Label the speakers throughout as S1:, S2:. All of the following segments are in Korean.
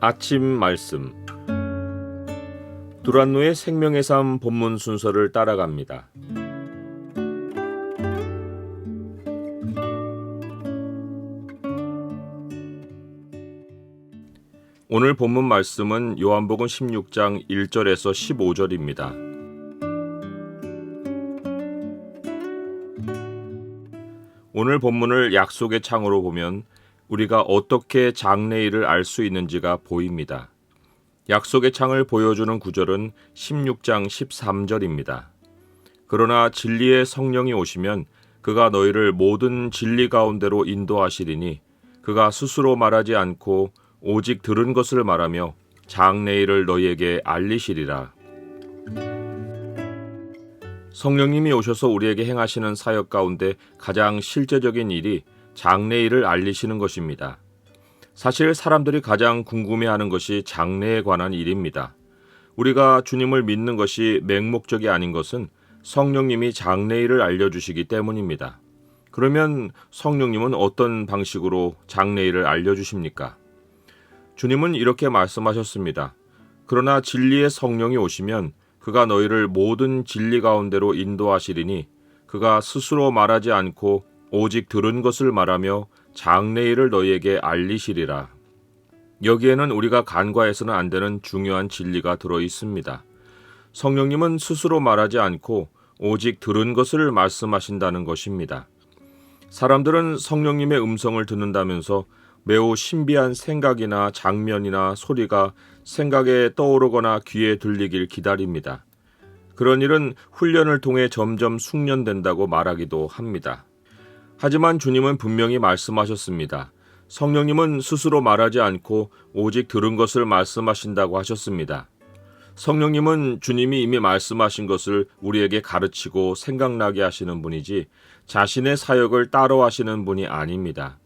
S1: 아침 말씀 두란노의 생명의 삶 본문 순서를 따라갑니다. 오늘 본문 말씀은 요한복음 16장 1절에서 15절입니다. 오늘 본문을 약속의 창으로 보면 우리가 어떻게 장래일을 알 수 있는지가 보입니다. 약속의 창을 보여주는 구절은 16장 13절입니다. 그러나 진리의 성령이 오시면 그가 너희를 모든 진리 가운데로 인도하시리니 그가 스스로 말하지 않고 오직 들은 것을 말하며 장래일을 너희에게 알리시리라. 성령님이 오셔서 우리에게 행하시는 사역 가운데 가장 실제적인 일이 장래일을 알리시는 것입니다. 사실 사람들이 가장 궁금해하는 것이 장래에 관한 일입니다. 우리가 주님을 믿는 것이 맹목적이 아닌 것은 성령님이 장래일을 알려주시기 때문입니다. 그러면 성령님은 어떤 방식으로 장래일을 알려주십니까? 주님은 이렇게 말씀하셨습니다. 그러나 진리의 성령이 오시면 그가 너희를 모든 진리 가운데로 인도하시리니 그가 스스로 말하지 않고 오직 들은 것을 말하며 장래일을 너희에게 알리시리라. 여기에는 우리가 간과해서는 안 되는 중요한 진리가 들어 있습니다. 성령님은 스스로 말하지 않고 오직 들은 것을 말씀하신다는 것입니다. 사람들은 성령님의 음성을 듣는다면서 매우 신비한 생각이나 장면이나 소리가 생각에 떠오르거나 귀에 들리길 기다립니다. 그런 일은 훈련을 통해 점점 숙련된다고 말하기도 합니다. 하지만 주님은 분명히 말씀하셨습니다. 성령님은 스스로 말하지 않고 오직 들은 것을 말씀하신다고 하셨습니다. 성령님은 주님이 이미 말씀하신 것을 우리에게 가르치고 생각나게 하시는 분이지 자신의 사역을 따로 하시는 분이 아닙니다.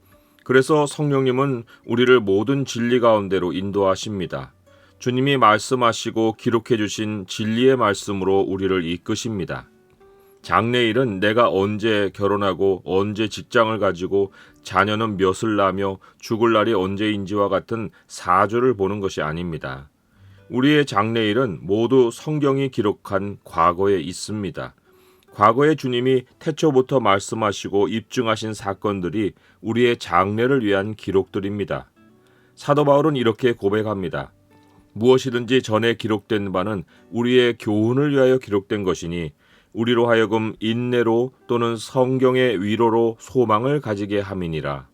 S1: 그래서 성령님은 우리를 모든 진리 가운데로 인도하십니다. 주님이 말씀하시고 기록해 주신 진리의 말씀으로 우리를 이끄십니다. 장래일은 내가 언제 결혼하고 언제 직장을 가지고 자녀는 몇을 낳으며 죽을 날이 언제인지와 같은 사주를 보는 것이 아닙니다. 우리의 장래일은 모두 성경이 기록한 과거에 있습니다. 과거에 주님이 태초부터 말씀하시고 입증하신 사건들이 우리의 장래를 위한 기록들입니다. 사도 바울은 이렇게 고백합니다. 무엇이든지 전에 기록된 바는 우리의 교훈을 위하여 기록된 것이니 우리로 하여금 인내로 또는 성경의 위로로 소망을 가지게 함이니라.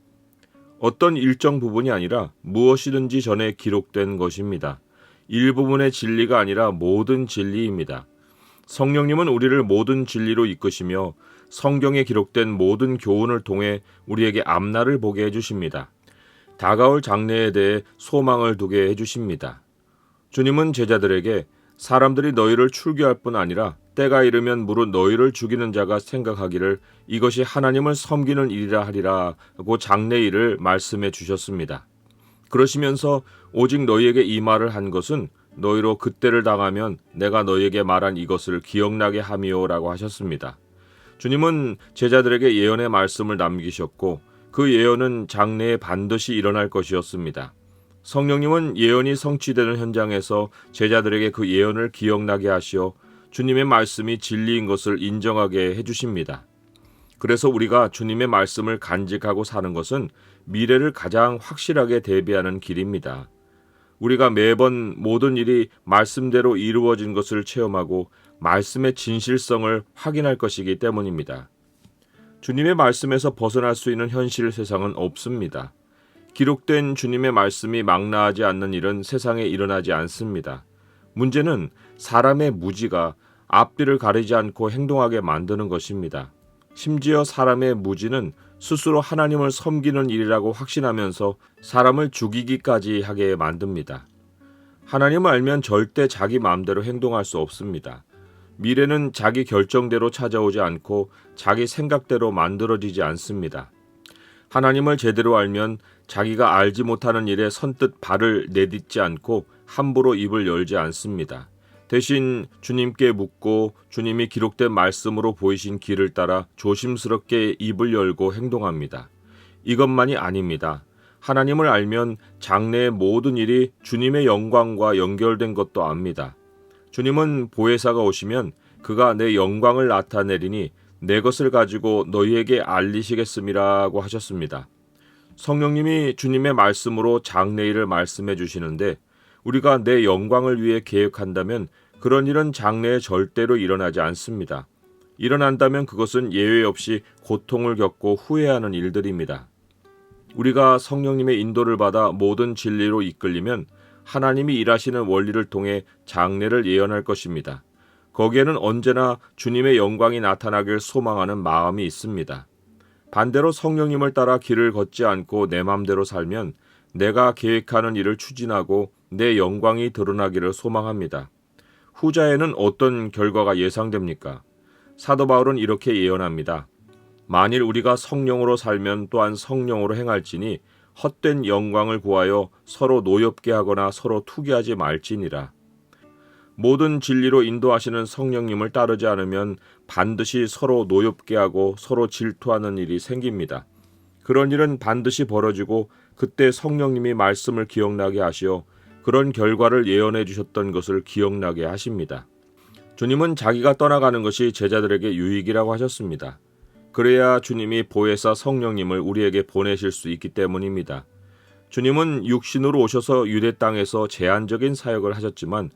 S1: 어떤 일정 부분이 아니라 무엇이든지 전에 기록된 것입니다. 일부분의 진리가 아니라 모든 진리입니다. 성령님은 우리를 모든 진리로 이끄시며 성경에 기록된 모든 교훈을 통해 우리에게 앞날을 보게 해주십니다. 다가올 장래에 대해 소망을 두게 해주십니다. 주님은 제자들에게 사람들이 너희를 출교할 뿐 아니라 때가 이르면 무릇 너희를 죽이는 자가 생각하기를 이것이 하나님을 섬기는 일이라 하리라고 장래일을 말씀해 주셨습니다. 그러시면서 오직 너희에게 이 말을 한 것은 너희로 그때를 당하면 내가 너희에게 말한 이것을 기억나게 함이요라고 하셨습니다. 주님은 제자들에게 예언의 말씀을 남기셨고 그 예언은 장래에 반드시 일어날 것이었습니다. 성령님은 예언이 성취되는 현장에서 제자들에게 그 예언을 기억나게 하시어 주님의 말씀이 진리인 것을 인정하게 해주십니다. 그래서 우리가 주님의 말씀을 간직하고 사는 것은 미래를 가장 확실하게 대비하는 길입니다. 우리가 매번 모든 일이 말씀대로 이루어진 것을 체험하고 말씀의 진실성을 확인할 것이기 때문입니다. 주님의 말씀에서 벗어날 수 있는 현실 세상은 없습니다. 기록된 주님의 말씀이 망라하지 않는 일은 세상에 일어나지 않습니다. 문제는 사람의 무지가 앞뒤를 가리지 않고 행동하게 만드는 것입니다. 심지어 사람의 무지는 스스로 하나님을 섬기는 일이라고 확신하면서 사람을 죽이기까지 하게 만듭니다. 하나님을 알면 절대 자기 마음대로 행동할 수 없습니다. 미래는 자기 결정대로 찾아오지 않고 자기 생각대로 만들어지지 않습니다. 하나님을 제대로 알면 자기가 알지 못하는 일에 선뜻 발을 내딛지 않고 함부로 입을 열지 않습니다. 대신 주님께 묻고 주님이 기록된 말씀으로 보이신 길을 따라 조심스럽게 입을 열고 행동합니다. 이것만이 아닙니다. 하나님을 알면 장래의 모든 일이 주님의 영광과 연결된 것도 압니다. 주님은 보혜사가 오시면 그가 내 영광을 나타내리니 내 것을 가지고 너희에게 알리시겠음이라고 하셨습니다. 성령님이 주님의 말씀으로 장래일을 말씀해 주시는데 우리가 내 영광을 위해 계획한다면 그런 일은 장래에 절대로 일어나지 않습니다. 일어난다면 그것은 예외 없이 고통을 겪고 후회하는 일들입니다. 우리가 성령님의 인도를 받아 모든 진리로 이끌리면 하나님이 일하시는 원리를 통해 장래를 예언할 것입니다. 거기에는 언제나 주님의 영광이 나타나길 소망하는 마음이 있습니다. 반대로 성령님을 따라 길을 걷지 않고 내 맘대로 살면 내가 계획하는 일을 추진하고 내 영광이 드러나기를 소망합니다. 후자에는 어떤 결과가 예상됩니까? 사도 바울은 이렇게 예언합니다. 만일 우리가 성령으로 살면 또한 성령으로 행할지니 헛된 영광을 구하여 서로 노엽게 하거나 서로 투기하지 말지니라. 모든 진리로 인도하시는 성령님을 따르지 않으면 반드시 서로 노엽게 하고 서로 질투하는 일이 생깁니다. 그런 일은 반드시 벌어지고 그때 성령님이 말씀을 기억나게 하시어 그런 결과를 예언해 주셨던 것을 기억나게 하십니다. 주님은 자기가 떠나가는 것이 제자들에게 유익이라고 하셨습니다. 그래야 주님이 보혜사 성령님을 우리에게 보내실 수 있기 때문입니다. 주님은 육신으로 오셔서 유대 땅에서 제한적인 사역을 하셨지만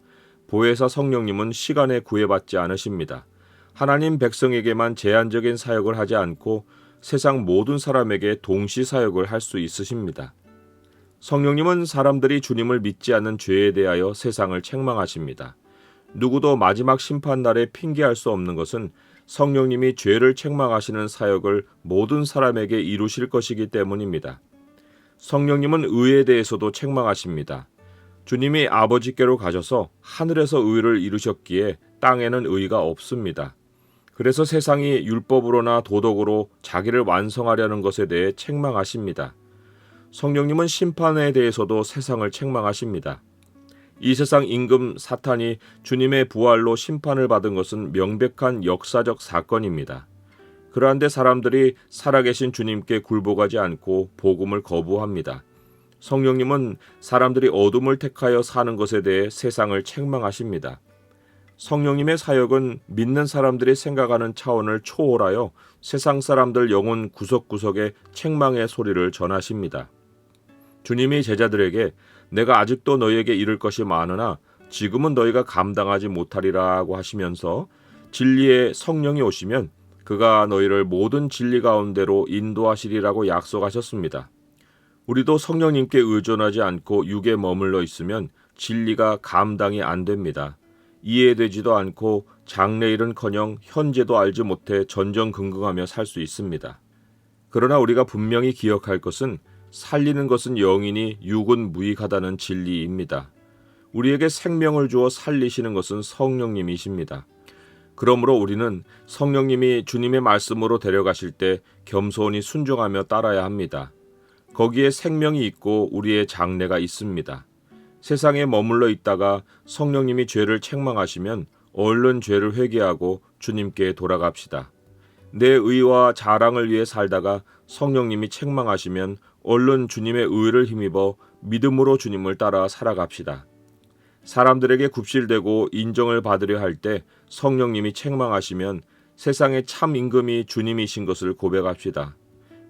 S1: 보혜사 성령님은 시간에 구애받지 않으십니다. 하나님 백성에게만 제한적인 사역을 하지 않고 세상 모든 사람에게 동시 사역을 할 수 있으십니다. 성령님은 사람들이 주님을 믿지 않는 죄에 대하여 세상을 책망하십니다. 누구도 마지막 심판날에 핑계할 수 없는 것은 성령님이 죄를 책망하시는 사역을 모든 사람에게 이루실 것이기 때문입니다. 성령님은 의에 대해서도 책망하십니다. 주님이 아버지께로 가셔서 하늘에서 의를 이루셨기에 땅에는 의가 없습니다. 그래서 세상이 율법으로나 도덕으로 자기를 완성하려는 것에 대해 책망하십니다. 성령님은 심판에 대해서도 세상을 책망하십니다. 이 세상 임금 사탄이 주님의 부활로 심판을 받은 것은 명백한 역사적 사건입니다. 그러한데 사람들이 살아계신 주님께 굴복하지 않고 복음을 거부합니다. 성령님은 사람들이 어둠을 택하여 사는 것에 대해 세상을 책망하십니다. 성령님의 사역은 믿는 사람들이 생각하는 차원을 초월하여 세상 사람들 영혼 구석구석에 책망의 소리를 전하십니다. 주님이 제자들에게 내가 아직도 너희에게 이를 것이 많으나 지금은 너희가 감당하지 못하리라고 하시면서 진리의 성령이 오시면 그가 너희를 모든 진리 가운데로 인도하시리라고 약속하셨습니다. 우리도 성령님께 의존하지 않고 육에 머물러 있으면 진리가 감당이 안 됩니다. 이해되지도 않고 장래일은커녕 현재도 알지 못해 전전긍긍하며 살 수 있습니다. 그러나 우리가 분명히 기억할 것은 살리는 것은 영이니 육은 무익하다는 진리입니다. 우리에게 생명을 주어 살리시는 것은 성령님이십니다. 그러므로 우리는 성령님이 주님의 말씀으로 데려가실 때 겸손히 순종하며 따라야 합니다. 거기에 생명이 있고 우리의 장래가 있습니다. 세상에 머물러 있다가 성령님이 죄를 책망하시면 얼른 죄를 회개하고 주님께 돌아갑시다. 내 의와 자랑을 위해 살다가 성령님이 책망하시면 얼른 주님의 의를 힘입어 믿음으로 주님을 따라 살아갑시다. 사람들에게 굽실대고 인정을 받으려 할 때 성령님이 책망하시면 세상의 참 임금이 주님이신 것을 고백합시다.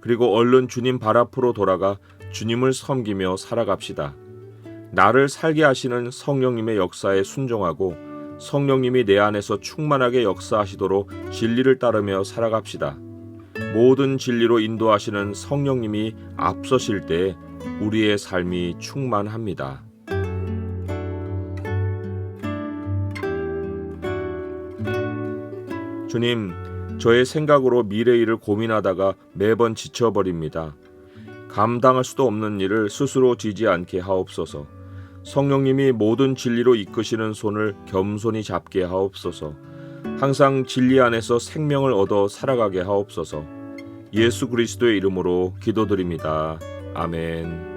S1: 그리고 얼른 주님 발 앞으로 돌아가 주님을 섬기며 살아갑시다. 나를 살게 하시는 성령님의 역사에 순종하고 성령님이 내 안에서 충만하게 역사하시도록 진리를 따르며 살아갑시다. 모든 진리로 인도하시는 성령님이 앞서실 때 우리의 삶이 충만합니다. 주님, 저의 생각으로 미래 일을 고민하다가 매번 지쳐버립니다. 감당할 수도 없는 일을 스스로 지지 않게 하옵소서. 성령님이 모든 진리로 이끄시는 손을 겸손히 잡게 하옵소서. 항상 진리 안에서 생명을 얻어 살아가게 하옵소서. 예수 그리스도의 이름으로 기도드립니다. 아멘.